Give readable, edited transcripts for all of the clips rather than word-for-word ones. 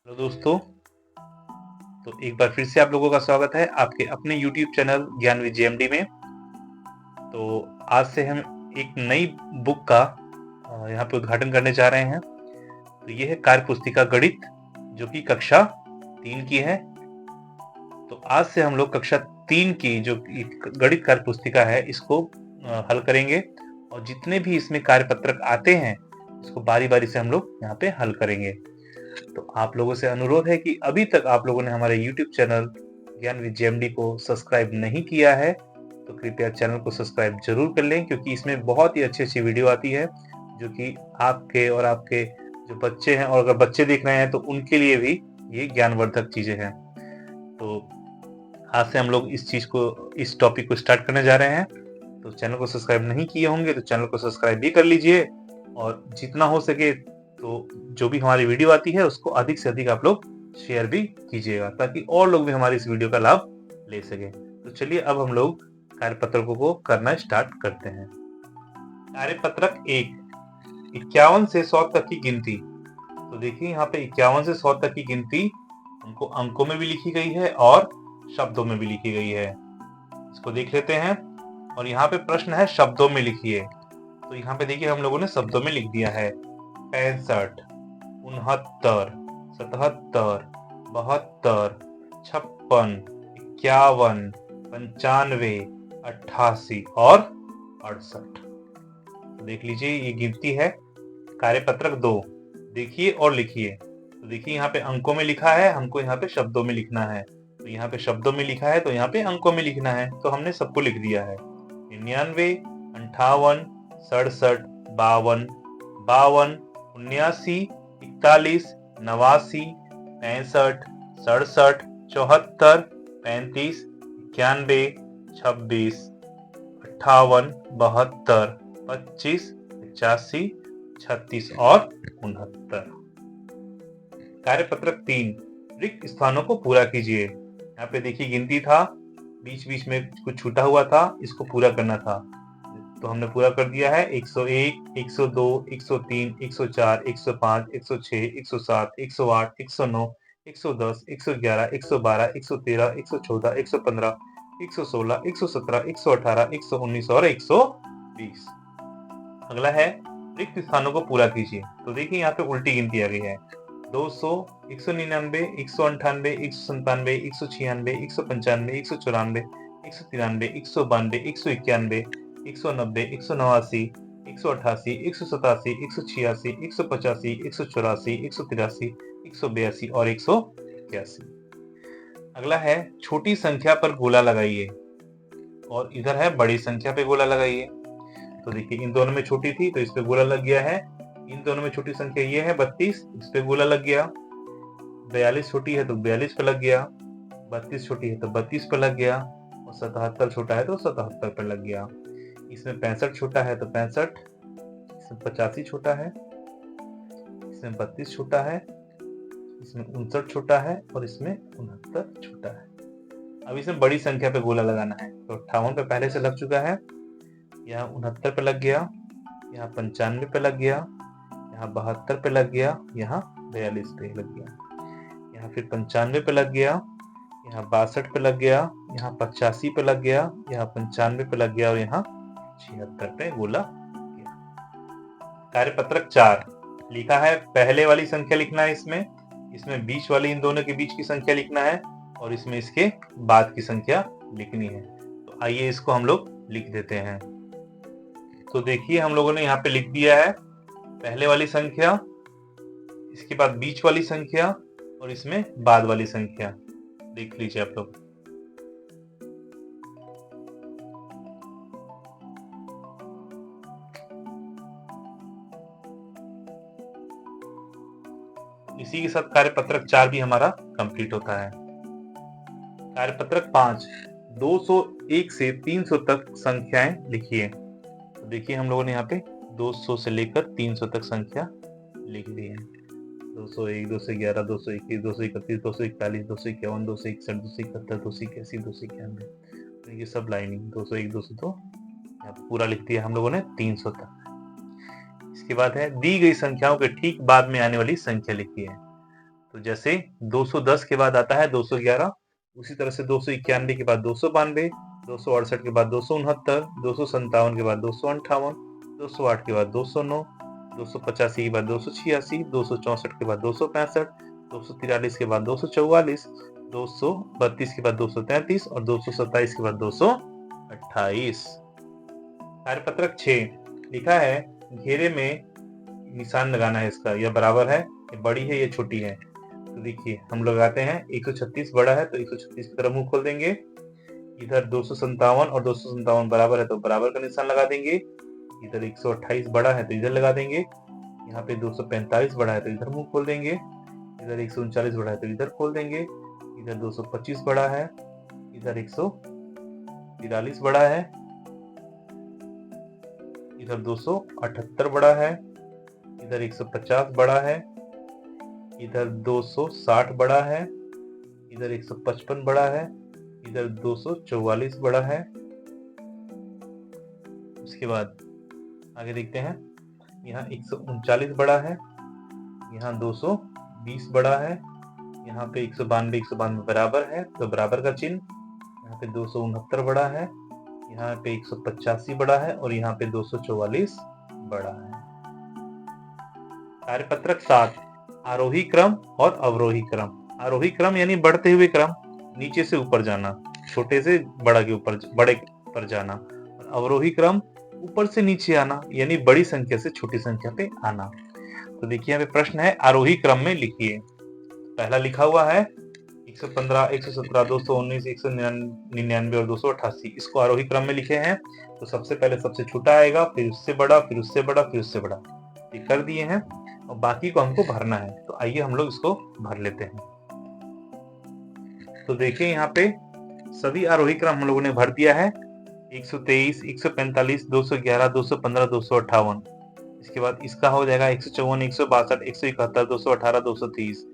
Hello दोस्तों। तो एक बार फिर से आप लोगों का स्वागत है आपके अपने YouTube चैनल ज्ञान विद JMD में। तो आज से हम एक नई बुक का यहाँ पे उद्घाटन करने जा रहे हैं। तो ये है कार्य पुस्तिका गणित, जो कि कक्षा 3 की है। तो आज से हम लोग कक्षा 3 की जो गणित कार्य पुस्तिका है इसको हल करेंगे, और जितने भी इसमें कार्यपत्रक आते हैं इसको बारी बारी से हम लोग यहाँ पे हल करेंगे। तो आप लोगों से अनुरोध है कि अभी तक आप लोगों ने हमारे YouTube चैनल ज्ञान विद JMD को सब्सक्राइब नहीं किया है तो कृपया चैनल को सब्सक्राइब जरूर कर लें, क्योंकि इसमें बहुत ही अच्छी अच्छी वीडियो आती है जो कि आपके और आपके जो बच्चे हैं, और अगर बच्चे देख रहे हैं तो उनके लिए भी ये ज्ञानवर्धक चीजें हैं। तो आज से हम लोग इस टॉपिक को स्टार्ट करने जा रहे हैं। तो चैनल को सब्सक्राइब नहीं किए होंगे तो चैनल को सब्सक्राइब भी कर लीजिए, और जितना हो सके तो जो भी हमारी वीडियो आती है उसको अधिक से अधिक आप लोग शेयर भी कीजिएगा, ताकि और लोग भी हमारी इस वीडियो का लाभ ले सके। तो चलिए अब हम लोग कार्यपत्रकों को करना स्टार्ट करते हैं। कार्यपत्रक 1, 51 से 100 तक की गिनती। तो देखिए यहाँ पे 51 से 100 तक की गिनती हमको अंकों में भी लिखी गई है और शब्दों में भी लिखी गई है। इसको देख लेते हैं। और यहाँ पे प्रश्न है शब्दों में लिखिए। तो यहाँ पे देखिए हम लोगों ने शब्दों में लिख दिया है 65, 69, 77, 72, 56, 51, 95, 88 और 68। देख लीजिए ये गिनती है। कार्यपत्रक 2, देखिए और लिखिए। तो देखिए यहाँ पे अंकों में लिखा है, हमको यहाँ पे शब्दों में लिखना है। तो यहाँ पे शब्दों में लिखा है तो यहाँ पे अंकों में लिखना है, तो हमने सबको लिख दिया है। 99, 58, 67, 52, 52, 79, 41, 89, 65, 67, 74, 35, 91, 26, 58, 72, 25, 85, 36 और 69। कार्यपत्रक 3, रिक्त स्थानों को पूरा कीजिए। यहाँ पे देखिए गिनती था, बीच बीच में कुछ छूटा हुआ था, इसको पूरा करना था। तो हमने पूरा कर दिया है। 101, 102, 103, 104, 105, 106, 107, 108, 109, 110, 111, 112, 113, 114, 115, 116, 117, 118, 119 और 120। अगला है रिक्त स्थानों को पूरा कीजिए। तो देखिए यहाँ पे उल्टी गिनती आ गई है। 200, 199, 198, 197, 196, 195, 194, 193, 192, 191, 190, 189, 188, 187, 186, 185, 184, 183, 182 और 181। अगला है छोटी संख्या पर गोला लगाइए, और इधर है बड़ी संख्या पे गोला लगाइए। तो देखिए इन दोनों में छोटी थी तो इस पे गोला लग गया है। इन दोनों में छोटी संख्या ये है 32, इस पे गोला लग गया। 42 छोटी है तो 42 पे लग गया। 32 छोटी है तो 32 पे लग गया। और 77 छोटा है तो 77 पे लग गया। इसमें 65 छोटा है तो 65, इसमें 85 छोटा है, इसमें 32 छोटा है, इसमें 59 छोटा है और इसमें 69 छोटा है। अब इसमें बड़ी संख्या पे गोला लगाना है। तो 58 पे पहले से लग चुका है, यहाँ 69 पे लग गया, यहाँ 95 पे लग गया, यहाँ 72 पे लग गया, यहाँ 42 पे लग गया, यहाँ फिर 95 पे लग गया, यहाँ 62 पे लग गया, यहाँ 85 पे लग गया, यहाँ 95 पे लग गया और यहाँ 76 पे गोला गया। कार्यपत्रक 4, लिखा है पहले वाली संख्या लिखना है, इसमें बीच वाली इन दोनों के बीच की संख्या लिखना है, और इसमें इसके बाद की संख्या लिखनी है। तो आइए इसको हम लोग लिख देते हैं। तो देखिए हम लोगों ने यहाँ पे लिख दिया है पहले वाली संख्या, इसके बाद बीच वाली संख्या और इसमें बाद वाली संख्या। देख लीजिए आप लोग। इसी के साथ कार्यपत्रक 4 भी हमारा कंप्लीट होता है। कार्यपत्रक 5, 201 से 300 तक संख्याएं लिखिए। तो देखिए हम लोगों ने यहाँ पे 200 से लेकर 300 तक संख्या लिख दी है। 201, 211, 221, 231, 241, 251, 261, 271, 281, 291। ये सब लाइनिंग 201, 202 यहाँ पूरा लिख दिया हम लोगों ने 300 तक। इसके बाद है दी गई संख्याओं के ठीक बाद में आने वाली संख्या लिखी है। तो जैसे 210 के बाद आता है 211, उसी तरह से 291 के बाद 292, 268 के बाद 269, 257 के बाद 258, 208 के बाद 209, 285 के बाद 286, 264 के बाद 265, 243 के बाद 244, 232 के बाद 233 और 227 के बाद 228। कार्यपत्रक 6 लिखा है घेरे में निशान लगाना है इसका, यह बराबर है, ये बड़ी है, ये छोटी है। तो देखिए हम लगाते हैं 136 बड़ा है तो 136 की तरफ मुंह खोल देंगे, इधर 257 और 257 बराबर है तो बराबर का निशान लगा देंगे, इधर 128 बड़ा है तो इधर लगा देंगे, यहाँ पे 245 बड़ा है तो इधर मुंह खोल देंगे, इधर 139 बड़ा है तो इधर खोल देंगे, इधर 225 बड़ा है, इधर 143 बड़ा है, इधर 278 बड़ा है, इधर 150 बड़ा है, इधर 260 बड़ा है, इधर 155 बड़ा है, इधर 244 बड़ा है। उसके बाद आगे देखते हैं, यहाँ 139 बड़ा है, यहाँ 220 बड़ा है, यहाँ पे 192 बराबर है तो बराबर का चिन्ह, यहाँ पे 269 बड़ा है, यहाँ पे 185 बड़ा है और यहाँ पे 244 बड़ा है। कार्यपत्रक 7 आरोही क्रम और अवरोही क्रम। आरोही क्रम यानी बढ़ते हुए क्रम, नीचे से ऊपर जाना, छोटे से बड़ा के ऊपर, बड़े पर जाना। और अवरोही क्रम ऊपर से नीचे आना, यानी बड़ी संख्या से छोटी संख्या पे आना। तो देखिए यहाँ पे प्रश्न है आरोही क्रम में लिखिए। पहला लिखा हुआ है 115, 117, 219, 199 और 288, इसको आरोही क्रम में लिखे हैं। तो सबसे पहले सबसे छोटा आएगा, फिर उससे बड़ा, फिर उससे बड़ा, फिर उससे बड़ा, ये कर दिए हैं और बाकी को हमको भरना है। तो आइए हम लोग इसको भर लेते हैं। तो देखिए यहाँ पे सभी आरोही क्रम हम लोगों ने भर दिया है, 123, 145, 211, 215, 258। इसके बाद इसका हो जाएगा 154, 162, 171, 218, 230।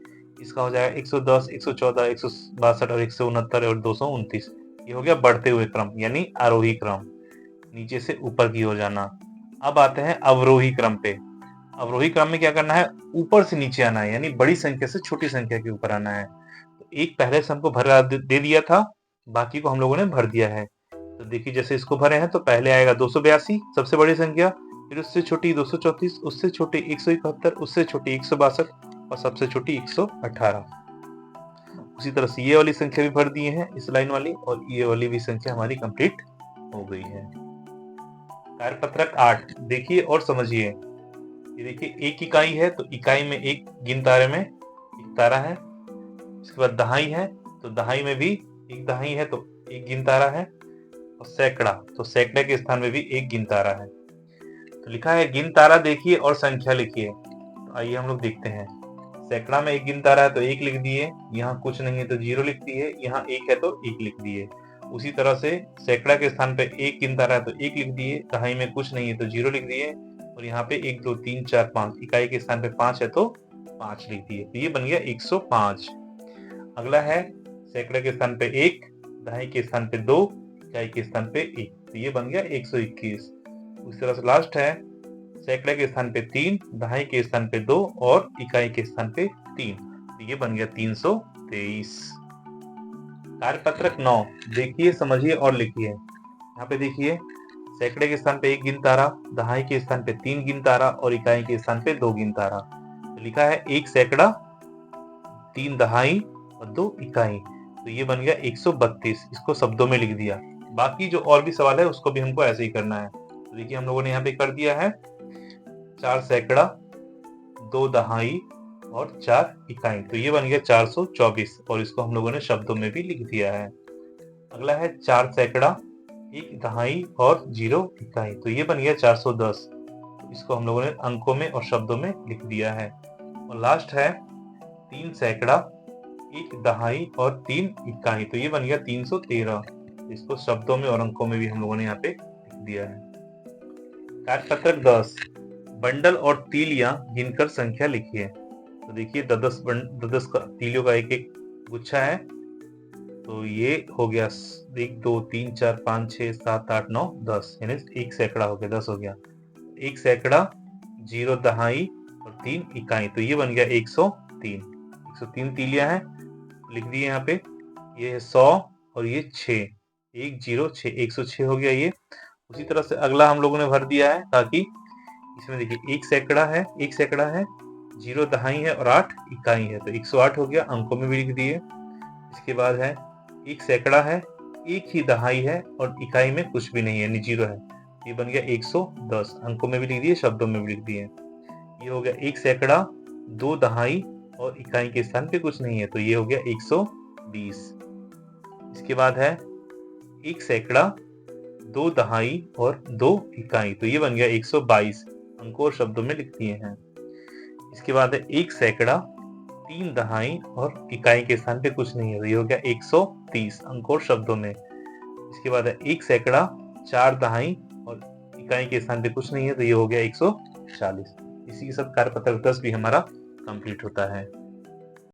इसका हो जाएगा 110, 114, 162 और 169 और 229। ये हो गया बढ़ते हुए क्रम यानी आरोही क्रम, नीचे से ऊपर की ओर जाना। अब आते हैं अवरोही क्रम पे। अवरोही क्रम में क्या करना है, ऊपर से नीचे आना है, यानी बड़ी संख्या से छोटी संख्या के ऊपर आना है। तो एक पहले से हमको भरा दे दिया था, बाकी को हम लोगों ने भर दिया है। तो देखिए जैसे इसको भरे हैं तो पहले आएगा 282 सबसे बड़ी संख्या, फिर उससे छोटी 234, उससे छोटी 171, उससे छोटी 162 और सबसे छोटी 118। उसी तरह से ये वाली संख्या भी भर दिए हैं, इस लाइन वाली, और ये वाली भी संख्या हमारी कंप्लीट हो गई है। कार्यपत्रक 8 देखिए और समझिए। ये देखिए एक इकाई है तो इकाई में एक गिन तारे में एक तारा है। इसके बाद दहाई है तो दहाई में भी एक दहाई है तो एक गिन तारा है। और सैकड़ा तो सैकड़े के स्थान में भी एक गिन तारा है। तो लिखा है गिन तारा देखिए और संख्या लिखिए। तो आइए हम लोग देखते हैं। सैकड़ा में एक गिन तारा है तो एक लिख दिए, यहाँ कुछ नहीं है तो 0 लिख दिए, यहाँ एक है तो 1 लिख दिए। उसी तरह से सैकड़ा के स्थान पे एक गिन तारा है तो 1 लिख दिए, दहाई में कुछ नहीं है तो 0 लिख दिए, और यहाँ पे 1 2 3 4 5 इकाई के स्थान पे 5 है तो 5 लिख दिए। तो ये बन गया 105। अगला है सैकड़े के स्थान पे 1, दहाई के स्थान पे 2, इकाई के स्थान पे 1, तो ये बन गया 121। उसी तरह से लास्ट है सैकड़े के स्थान पे 3, दहाई के स्थान पे 2 और इकाई के स्थान पे 3, तो ये बन गया 323। कार्यपत्रक 9 देखिए, समझिए और लिखिए। यहाँ पे देखिए सैकड़े के स्थान पे 1 गिन तारा, दहाई के स्थान पे 3 गिन तारा और इकाई के स्थान पे 2 गिन तारा। तो लिखा है 1 सैकड़ा, 3 दहाई और 2 इकाई, तो ये बन गया 132। इसको शब्दों में लिख दिया। बाकी जो और भी सवाल है उसको भी हमको ऐसे ही करना है। तो देखिए हम लोगों ने यहाँ पे कर दिया है 4 सैकड़ा, 2 दहाई और 4 इकाई, तो ये बन गया 424, और इसको हम लोगों ने शब्दों में भी लिख दिया है। अगला है 4 सैकड़ा, 1 दहाई और 0 इकाई, तो ये बन गया 410, तो इसको हम लोगों ने अंकों में और शब्दों में लिख दिया है। और लास्ट है 3 सैकड़ा, 1 दहाई और 3 इकाई, तो ये बन गया 313, इसको शब्दों में और अंकों में भी हम लोगों ने यहाँ पे लिख दिया है। कार्यपत्रक 10 बंडल और तीलियां गिनकर संख्या लिखिए। तो देखिए 10 तीलियों का एक एक गुच्छा है, तो ये हो गया 1 2 3 4 5 6 7 8 9 10, यानी 1 सैकड़ा हो गया, 10 हो गया। 1 सैकड़ा, 0 दहाई और 3 इकाई, तो ये बन गया 103। 103 तीलियां हैं, लिख दिए यहाँ पे। ये है 100 और ये 6, 106, 106 हो गया ये। उसी तरह से अगला हम लोगों ने भर दिया है, ताकि इसमें देखिए 1 सैकड़ा है, 1 सैकड़ा है, 0 दहाई है और 8 इकाई है, तो 108 हो गया, अंकों में भी लिख दिए। इसके बाद है 1 सैकड़ा है, 1 ही दहाई है और इकाई में कुछ भी नहीं है, यानी 0 है, ये बन गया 110, अंकों में भी लिख दिए, शब्दों में भी लिख दिए। ये हो गया 1 सैकड़ा, 2 दहाई और इकाई के स्थान पे कुछ नहीं है, तो ये हो गया 120। इसके बाद है 1 सैकड़ा, 2 दहाई और 2 इकाई, तो ये बन गया 122, अंकों और शब्दों में लिख दिए हैं। इसके बाद है 1 सैकड़ा, 3 दहाई और इकाई के स्थान पे कुछ नहीं है, तो ये हो गया 130, अंकों और शब्दों में। इसके बाद है 1 सैकड़ा, 4 दहाई और इकाई के स्थान पे कुछ नहीं है, तो ये हो गया 140। इसी के साथ कार्यपत्रक 10 भी हमारा कंप्लीट होता है।